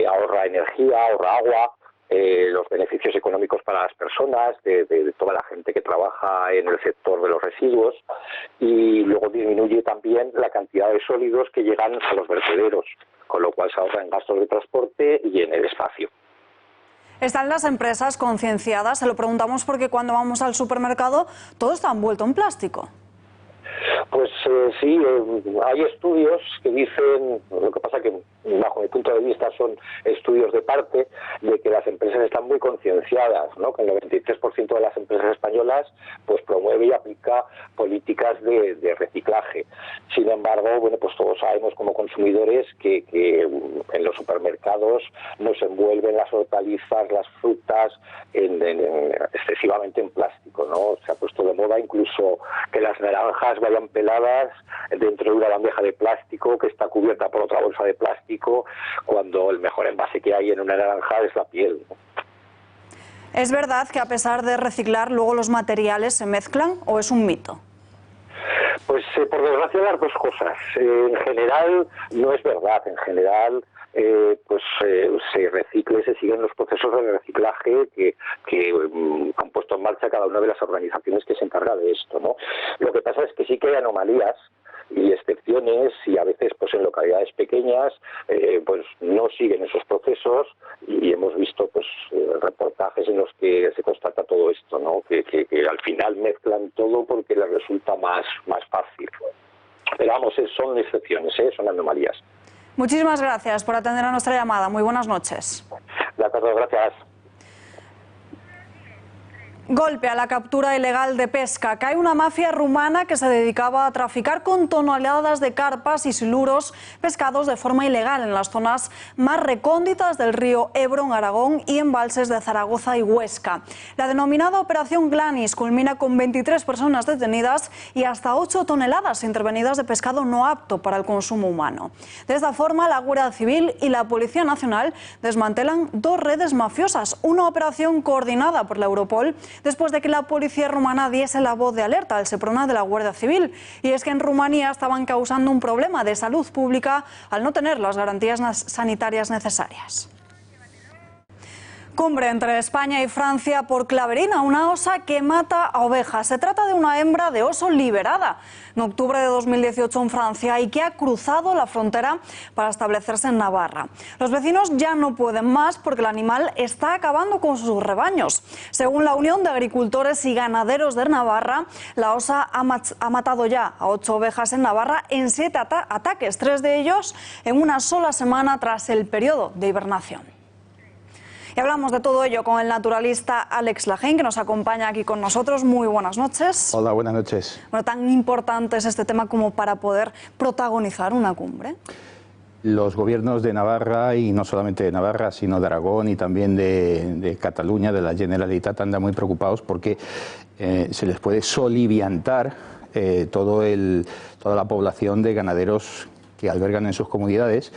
ahorra energía, ahorra agua. Los beneficios económicos para las personas, de toda la gente que trabaja en el sector de los residuos, y luego disminuye también la cantidad de sólidos que llegan a los vertederos, con lo cual se ahorra en gastos de transporte y en el espacio. ¿Están las empresas concienciadas? Se lo preguntamos porque cuando vamos al supermercado todo está envuelto en plástico. Pues sí, hay estudios que dicen, lo que pasa que bajo mi punto de vista son estudios de parte, de que las empresas están muy concienciadas, ¿no? Que el 93% de las empresas españolas pues promueve y aplica políticas de reciclaje. Sin embargo, bueno, pues todos sabemos como consumidores que en los supermercados nos envuelven las hortalizas, las frutas excesivamente en plástico, ¿no? Se ha puesto de moda incluso que las naranjas vayan peladas dentro de una bandeja de plástico que está cubierta por otra bolsa de plástico, cuando el mejor envase que hay en una naranja es la piel, ¿no? ¿Es verdad que a pesar de reciclar luego los materiales se mezclan o es un mito? Pues por desgracia las dos cosas. En general no es verdad. En general se recicla y se siguen los procesos de reciclaje que han puesto en marcha cada una de las organizaciones que se encarga de esto, ¿no? Lo que pasa es que sí que hay anomalías y excepciones, y a veces pues en localidades pequeñas pues no siguen esos procesos, y hemos visto pues reportajes en los que se constata todo esto, ¿no? Que al final mezclan todo porque les resulta más fácil. Pero vamos, son excepciones, son anomalías. Muchísimas gracias por atender a nuestra llamada. Muy buenas noches. De acuerdo, gracias. Golpe a la captura ilegal de pesca. Cae una mafia rumana que se dedicaba a traficar con toneladas de carpas y siluros pescados de forma ilegal en las zonas más recónditas del río Ebro en Aragón y embalses de Zaragoza y Huesca. La denominada Operación Glanis culmina con 23 personas detenidas y hasta 8 toneladas intervenidas de pescado no apto para el consumo humano. De esta forma, la Guardia Civil y la Policía Nacional desmantelan 2 redes mafiosas, una operación coordinada por la Europol, después de que la policía rumana diese la voz de alerta al Seprona de la Guardia Civil. Y es que en Rumanía estaban causando un problema de salud pública al no tener las garantías sanitarias necesarias. Cumbre entre España y Francia por Claverina, una osa que mata a ovejas. Se trata de una hembra de oso liberada en octubre de 2018 en Francia y que ha cruzado la frontera para establecerse en Navarra. Los vecinos ya no pueden más porque el animal está acabando con sus rebaños. Según la Unión de Agricultores y Ganaderos de Navarra, la osa ha matado ya a 8 ovejas en Navarra en 7 ataques, 3 de ellos en una sola semana tras el periodo de hibernación. Y hablamos de todo ello con el naturalista Alex Lajein, que nos acompaña aquí con nosotros. Muy buenas noches. Hola, buenas noches. Bueno, tan importante es este tema como para poder protagonizar una cumbre. Los gobiernos de Navarra, y no solamente de Navarra, sino de Aragón y también de Cataluña, de la Generalitat, andan muy preocupados porque se les puede soliviantar toda la población de ganaderos que albergan en sus comunidades.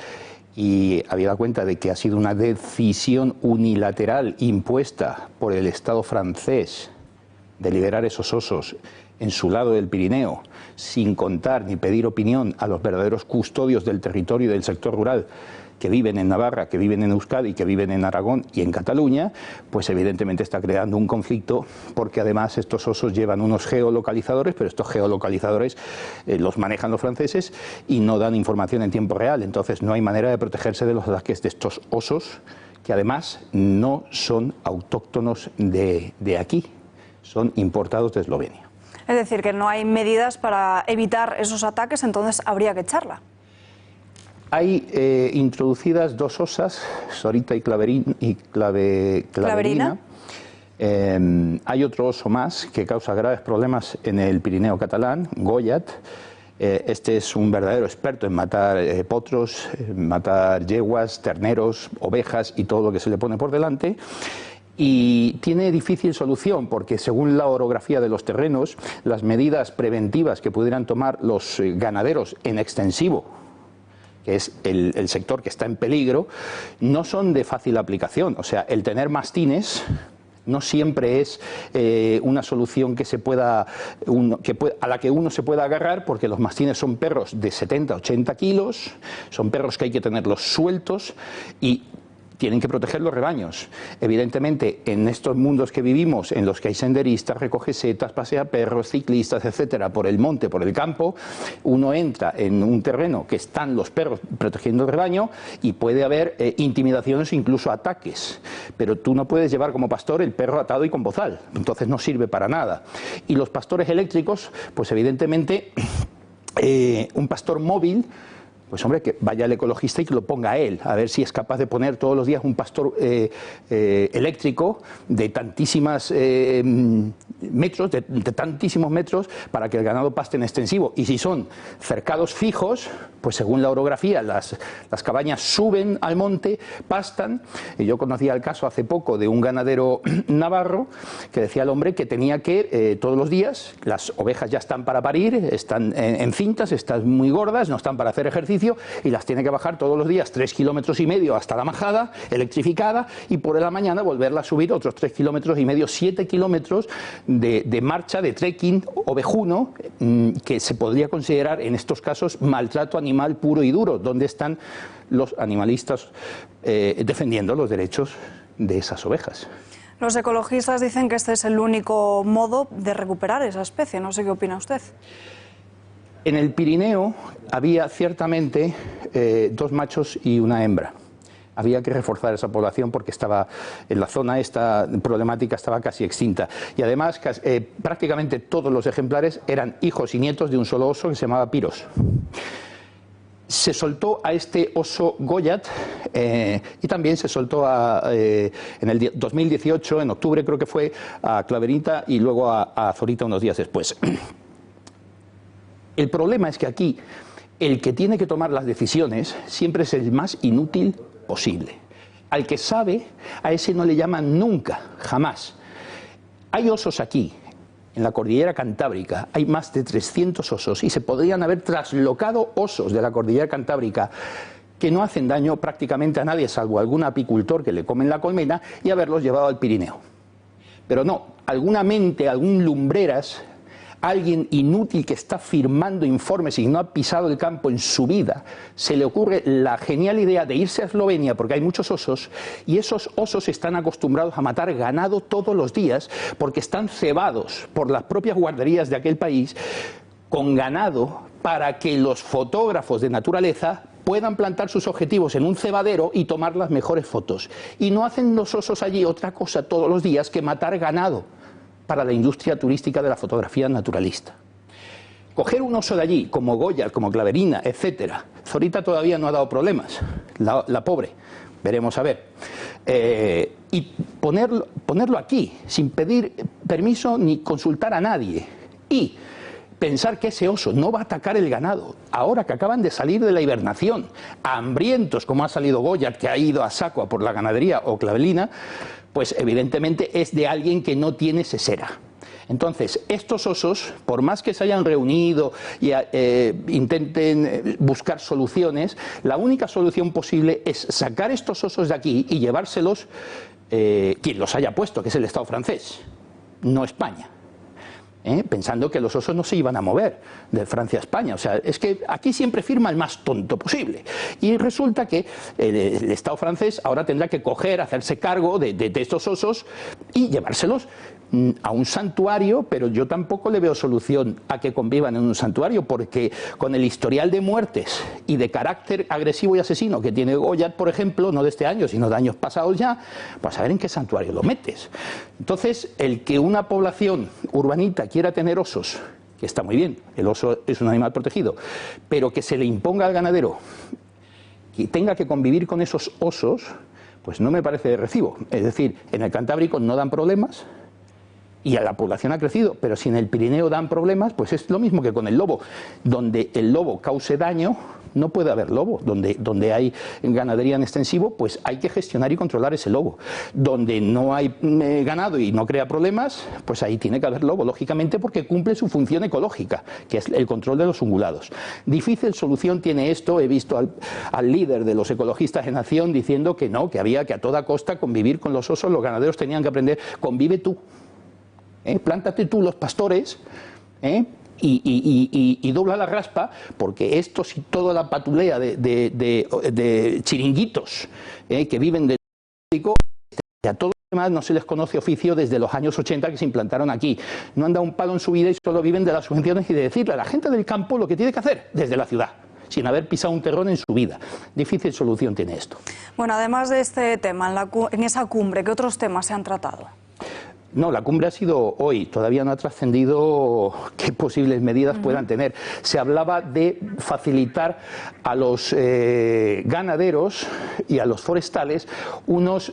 Y habida cuenta de que ha sido una decisión unilateral impuesta por el Estado francés de liberar esos osos en su lado del Pirineo, sin contar ni pedir opinión a los verdaderos custodios del territorio y del sector rural que viven en Navarra, que viven en Euskadi, que viven en Aragón y en Cataluña, pues evidentemente está creando un conflicto, porque además estos osos llevan unos geolocalizadores, pero estos geolocalizadores los manejan los franceses y no dan información en tiempo real. Entonces no hay manera de protegerse de los ataques de estos osos, que además no son autóctonos de aquí, son importados de Eslovenia. Es decir, que no hay medidas para evitar esos ataques, entonces habría que echarla. Hay introducidas 2 osas, Sorita y Claverina. Hay otro oso más que causa graves problemas en el Pirineo catalán, Goyat. Este es un verdadero experto en matar potros, matar yeguas, terneros, ovejas y todo lo que se le pone por delante. Y tiene difícil solución porque, según la orografía de los terrenos, las medidas preventivas que pudieran tomar los ganaderos en extensivo, que es el sector que está en peligro, no son de fácil aplicación. O sea, el tener mastines no siempre es una solución que a la que uno se pueda agarrar, porque los mastines son perros de 70-80 kilos, son perros que hay que tenerlos sueltos y tienen que proteger los rebaños. Evidentemente, en estos mundos que vivimos, en los que hay senderistas, recogesetas, paseaperros, ciclistas, etcétera, por el monte, por el campo, uno entra en un terreno que están los perros protegiendo el rebaño y puede haber intimidaciones, incluso ataques. Pero tú no puedes llevar como pastor el perro atado y con bozal, entonces no sirve para nada. Y los pastores eléctricos, pues evidentemente, un pastor móvil, pues hombre, que vaya el ecologista y que lo ponga a él, a ver si es capaz de poner todos los días un pastor eléctrico de tantísimas metros, de tantísimos metros, para que el ganado paste en extensivo. Y si son cercados fijos, pues según la orografía, las cabañas suben al monte, pastan. Y yo conocía el caso hace poco de un ganadero navarro que decía al hombre que tenía que todos los días, las ovejas ya están para parir, están encintas, están muy gordas, no están para hacer ejercicio, y las tiene que bajar todos los días 3,5 kilómetros hasta la majada, electrificada, y por la mañana volverla a subir otros 3,5 kilómetros, 7 kilómetros de marcha, de trekking ovejuno, que se podría considerar en estos casos maltrato animal puro y duro, donde están los animalistas defendiendo los derechos de esas ovejas. Los ecologistas dicen que este es el único modo de recuperar esa especie. No sé qué opina usted. En el Pirineo había ciertamente 2 machos y una hembra. Había que reforzar esa población porque estaba en la zona, esta problemática estaba casi extinta. Y además prácticamente todos los ejemplares eran hijos y nietos de un solo oso que se llamaba Piros. se soltó a este oso Goyat y también se soltó en el 2018, en octubre creo que fue, a Claverita y luego a Zorita unos días después. El problema es que aquí el que tiene que tomar las decisiones siempre es el más inútil posible. Al que sabe, a ese no le llaman nunca, jamás. Hay osos aquí, en la cordillera cantábrica, hay más de 300 osos y se podrían haber traslocado osos de la cordillera cantábrica que no hacen daño prácticamente a nadie, salvo algún apicultor que le comen la colmena, y haberlos llevado al Pirineo. Pero no, alguna mente, algún lumbreras, alguien inútil que está firmando informes y no ha pisado el campo en su vida, se le ocurre la genial idea de irse a Eslovenia porque hay muchos osos y esos osos están acostumbrados a matar ganado todos los días porque están cebados por las propias guarderías de aquel país con ganado para que los fotógrafos de naturaleza puedan plantar sus objetivos en un cebadero y tomar las mejores fotos. Y no hacen los osos allí otra cosa todos los días que matar ganado para la industria turística de la fotografía naturalista. Coger un oso de allí, como Goya, como Claverina, etcétera. Zorita todavía no ha dado problemas, la pobre, veremos a ver. Y ponerlo aquí, sin pedir permiso ni consultar a nadie. Y pensar que ese oso no va a atacar el ganado, ahora que acaban de salir de la hibernación, hambrientos como ha salido Goya, que ha ido a saco a por la ganadería, o Clavelina, pues evidentemente es de alguien que no tiene sesera. Entonces, estos osos, por más que se hayan reunido y intenten buscar soluciones, la única solución posible es sacar estos osos de aquí y llevárselos quien los haya puesto, que es el Estado francés, no España. Pensando que los osos no se iban a mover de Francia a España. O sea, es que aquí siempre firma el más tonto posible. Y resulta que el Estado francés ahora tendrá que hacerse cargo de estos osos y llevárselos a un santuario, pero yo tampoco le veo solución a que convivan en un santuario, porque con el historial de muertes y de carácter agresivo y asesino que tiene Goya, por ejemplo, no de este año, sino de años pasados ya, pues a ver en qué santuario lo metes. Entonces, el que una población urbanita quiera tener osos, que está muy bien, el oso es un animal protegido, pero que se le imponga al ganadero que tenga que convivir con esos osos, pues no me parece de recibo. Es decir, en el Cantábrico no dan problemas, y la población ha crecido, pero si en el Pirineo dan problemas, pues es lo mismo que con el lobo. Donde el lobo cause daño, no puede haber lobo. Donde hay ganadería en extensivo, pues hay que gestionar y controlar ese lobo. Donde no hay ganado y no crea problemas, pues ahí tiene que haber lobo, lógicamente, porque cumple su función ecológica, que es el control de los ungulados. Difícil solución tiene esto. He visto al líder de los ecologistas en acción diciendo que no, que había que a toda costa convivir con los osos, los ganaderos tenían que aprender, convive tú. Plántate tú los pastores y dobla la raspa, porque estos y toda la patulea de chiringuitos que viven del público, a todos los demás no se les conoce oficio desde los años 80 que se implantaron aquí. No han dado un palo en su vida y solo viven de las subvenciones y de decirle a la gente del campo lo que tiene que hacer desde la ciudad, sin haber pisado un terrón en su vida. Difícil solución tiene esto. Bueno, además de este tema, en esa cumbre, ¿qué otros temas se han tratado? No, la cumbre ha sido hoy, todavía no ha trascendido qué posibles medidas puedan tener. Se hablaba de facilitar a los ganaderos y a los forestales unos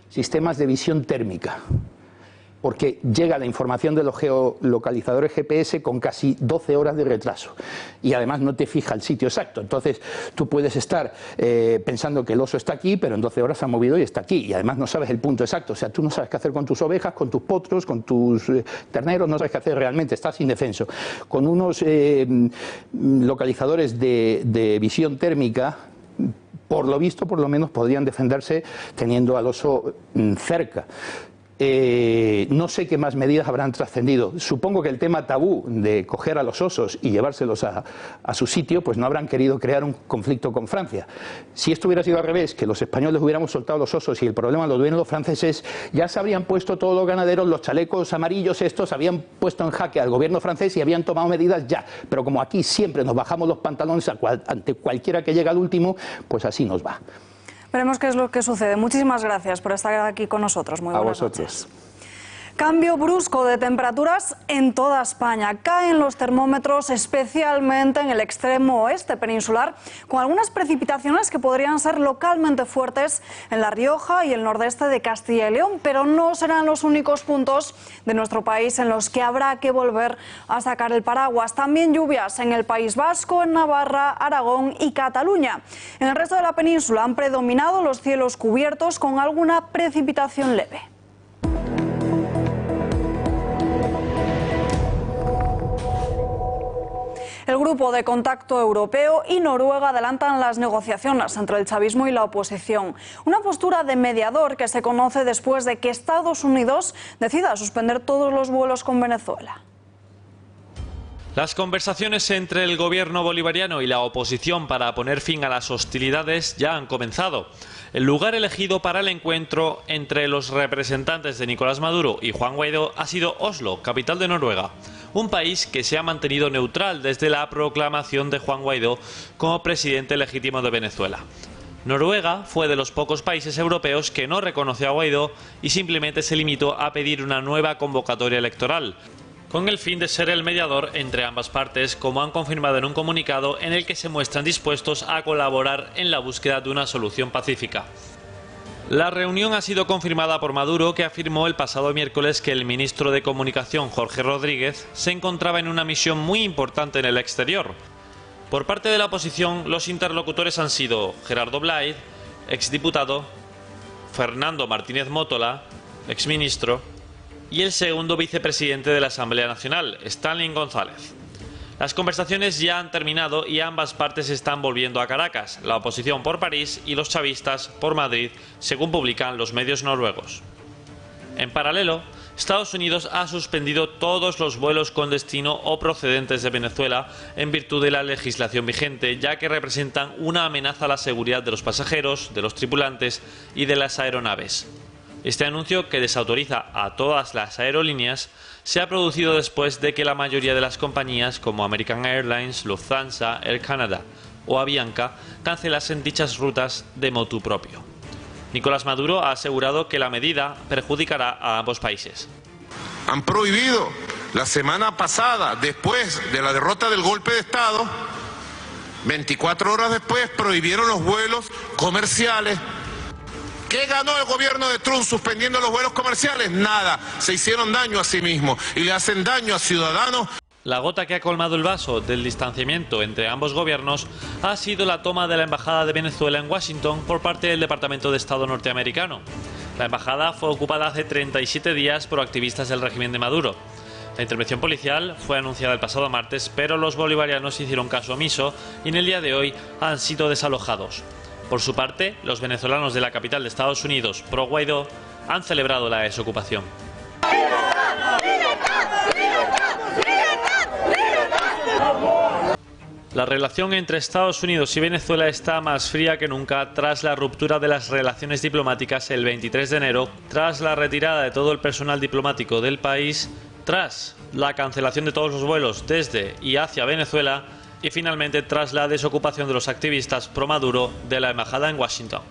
sistemas de visión térmica, porque llega la información de los geolocalizadores GPS con casi 12 horas de retraso y además no te fija el sitio exacto. Entonces tú puedes estar pensando que el oso está aquí, pero en 12 horas se ha movido y está aquí, y además no sabes el punto exacto. O sea, tú no sabes qué hacer con tus ovejas, con tus potros, con tus terneros, no sabes qué hacer realmente, estás indefenso. Con unos localizadores de visión térmica, por lo visto, por lo menos podrían defenderse teniendo al oso cerca. No sé qué más medidas habrán trascendido. Supongo que el tema tabú de coger a los osos y llevárselos a su sitio, pues no habrán querido crear un conflicto con Francia. Si esto hubiera sido al revés, que los españoles hubiéramos soltado los osos y el problema lo tuvieron los franceses, ya se habrían puesto todos los ganaderos, los chalecos amarillos estos, habían puesto en jaque al gobierno francés y habían tomado medidas ya. Pero como aquí siempre nos bajamos los pantalones ante cualquiera que llega al último, pues así nos va. Veremos qué es lo que sucede. Muchísimas gracias por estar aquí con nosotros. Muy buenas noches. Cambio brusco de temperaturas en toda España. Caen los termómetros, especialmente en el extremo oeste peninsular, con algunas precipitaciones que podrían ser localmente fuertes en La Rioja y el nordeste de Castilla y León, pero no serán los únicos puntos de nuestro país en los que habrá que volver a sacar el paraguas. También lluvias en el País Vasco, en Navarra, Aragón y Cataluña. En el resto de la península han predominado los cielos cubiertos con alguna precipitación leve. El Grupo de Contacto Europeo y Noruega adelantan las negociaciones entre el chavismo y la oposición. Una postura de mediador que se conoce después de que Estados Unidos decida suspender todos los vuelos con Venezuela. Las conversaciones entre el gobierno bolivariano y la oposición para poner fin a las hostilidades ya han comenzado. El lugar elegido para el encuentro entre los representantes de Nicolás Maduro y Juan Guaidó ha sido Oslo, capital de Noruega, un país que se ha mantenido neutral desde la proclamación de Juan Guaidó como presidente legítimo de Venezuela. Noruega fue de los pocos países europeos que no reconoció a Guaidó y simplemente se limitó a pedir una nueva convocatoria electoral, con el fin de ser el mediador entre ambas partes, como han confirmado en un comunicado en el que se muestran dispuestos a colaborar en la búsqueda de una solución pacífica. La reunión ha sido confirmada por Maduro, que afirmó el pasado miércoles que el ministro de Comunicación, Jorge Rodríguez, se encontraba en una misión muy importante en el exterior. Por parte de la oposición, los interlocutores han sido Gerardo Blay, exdiputado, Fernando Martínez Mótola, exministro, y el segundo vicepresidente de la Asamblea Nacional, Stanley González. Las conversaciones ya han terminado y ambas partes están volviendo a Caracas, la oposición por París y los chavistas por Madrid, según publican los medios noruegos. En paralelo, Estados Unidos ha suspendido todos los vuelos con destino o procedentes de Venezuela en virtud de la legislación vigente, ya que representan una amenaza a la seguridad de los pasajeros, de los tripulantes y de las aeronaves. Este anuncio, que desautoriza a todas las aerolíneas, se ha producido después de que la mayoría de las compañías como American Airlines, Lufthansa, Air Canada o Avianca cancelasen dichas rutas de motu propio. Nicolás Maduro ha asegurado que la medida perjudicará a ambos países. Han prohibido la semana pasada, después de la derrota del golpe de Estado, 24 horas después prohibieron los vuelos comerciales. ¿Qué ganó el gobierno de Trump suspendiendo los vuelos comerciales? Nada. Se hicieron daño a sí mismos y le hacen daño a ciudadanos. La gota que ha colmado el vaso del distanciamiento entre ambos gobiernos ha sido la toma de la Embajada de Venezuela en Washington por parte del Departamento de Estado norteamericano. La embajada fue ocupada hace 37 días por activistas del régimen de Maduro. La intervención policial fue anunciada el pasado martes, pero los bolivarianos hicieron caso omiso y en el día de hoy han sido desalojados. Por su parte, los venezolanos de la capital de Estados Unidos, pro Guaidó, han celebrado la desocupación. La relación entre Estados Unidos y Venezuela está más fría que nunca tras la ruptura de las relaciones diplomáticas el 23 de enero, tras la retirada de todo el personal diplomático del país, tras la cancelación de todos los vuelos desde y hacia Venezuela, y finalmente tras la desocupación de los activistas pro Maduro de la embajada en Washington.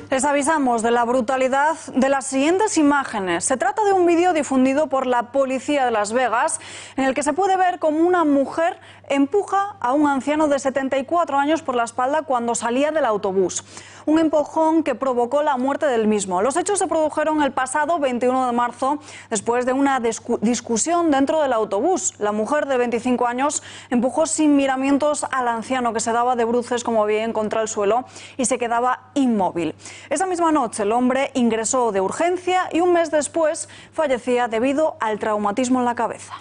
Les avisamos de la brutalidad de las siguientes imágenes. Se trata de un vídeo difundido por la policía de Las Vegas en el que se puede ver como una mujer empuja a un anciano de 74 años por la espalda cuando salía del autobús. Un empujón que provocó la muerte del mismo. Los hechos se produjeron el pasado 21 de marzo después de una discusión dentro del autobús. La mujer de 25 años empujó sin miramientos al anciano, que se daba de bruces como bien contra el suelo y se quedaba inmóvil. Esa misma noche el hombre ingresó de urgencia y un mes después fallecía debido al traumatismo en la cabeza.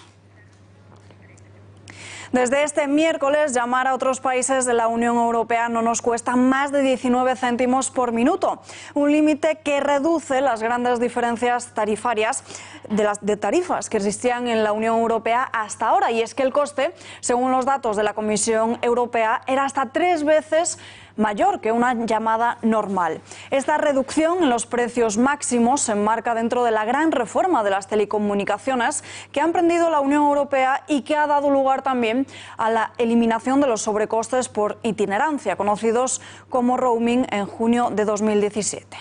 Desde este miércoles, llamar a otros países de la Unión Europea no nos cuesta más de 19 céntimos por minuto, un límite que reduce las grandes diferencias tarifarias de tarifas que existían en la Unión Europea hasta ahora. Y es que el coste, según los datos de la Comisión Europea, era hasta 3 veces mayor que una llamada normal. Esta reducción en los precios máximos se enmarca dentro de la gran reforma de las telecomunicaciones que ha emprendido la Unión Europea y que ha dado lugar también a la eliminación de los sobrecostes por itinerancia, conocidos como roaming, en junio de 2017.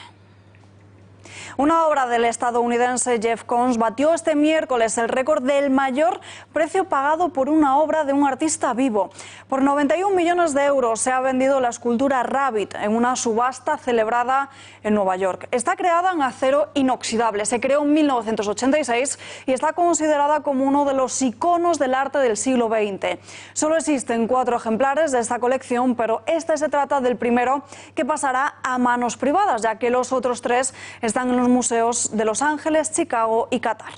Una obra del estadounidense Jeff Koons batió este miércoles el récord del mayor precio pagado por una obra de un artista vivo. Por 91 millones de euros se ha vendido la escultura Rabbit en una subasta celebrada en Nueva York. Está creada en acero inoxidable, se creó en 1986 y está considerada como uno de los iconos del arte del siglo XX. Solo existen 4 ejemplares de esta colección, pero este se trata del primero que pasará a manos privadas, ya que los otros 3 están en los museos de Los Ángeles, Chicago y Qatar.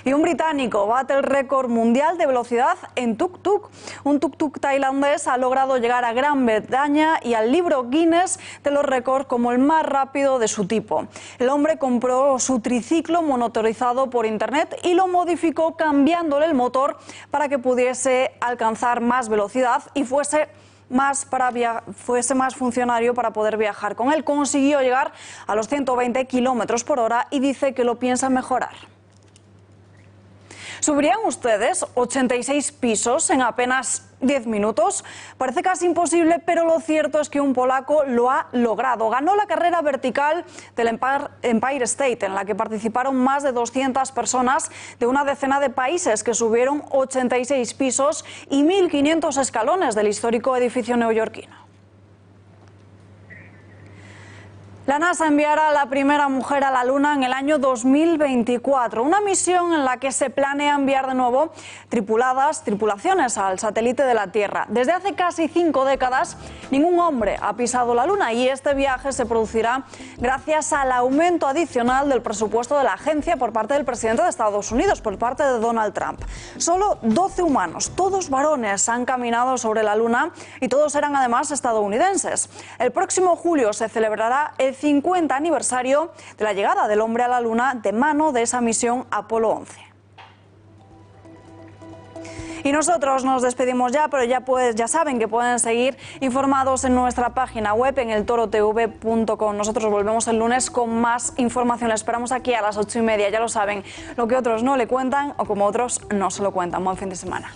Y un británico bate el récord mundial de velocidad en tuk-tuk. Un tuk-tuk tailandés ha logrado llegar a Gran Bretaña y al libro Guinness de los récords como el más rápido de su tipo. El hombre compró su triciclo motorizado por internet y lo modificó cambiándole el motor para que pudiese alcanzar más velocidad y fuese más funcionario para poder viajar. Con él consiguió llegar a los 120 kilómetros por hora y dice que lo piensa mejorar. ¿Subirían ustedes 86 pisos en apenas 10 minutos? Parece casi imposible, pero lo cierto es que un polaco lo ha logrado. Ganó la carrera vertical del Empire State, en la que participaron más de 200 personas de una decena de países que subieron 86 pisos y 1.500 escalones del histórico edificio neoyorquino. La NASA enviará a la primera mujer a la Luna en el año 2024, una misión en la que se planea enviar de nuevo tripulaciones al satélite de la Tierra. Desde hace casi 5 décadas, ningún hombre ha pisado la Luna y este viaje se producirá gracias al aumento adicional del presupuesto de la agencia por parte del presidente de Estados Unidos, por parte de Donald Trump. Solo 12 humanos, todos varones, han caminado sobre la Luna y todos eran además estadounidenses. El próximo julio se celebrará el 50 aniversario de la llegada del hombre a la Luna de mano de esa misión Apolo 11. Y nosotros nos despedimos ya, pero ya saben que pueden seguir informados en nuestra página web, en eltorotv.com. Nosotros volvemos el lunes con más información. Les esperamos aquí a las 8:30, ya lo saben, lo que otros no le cuentan o como otros no se lo cuentan. Buen fin de semana.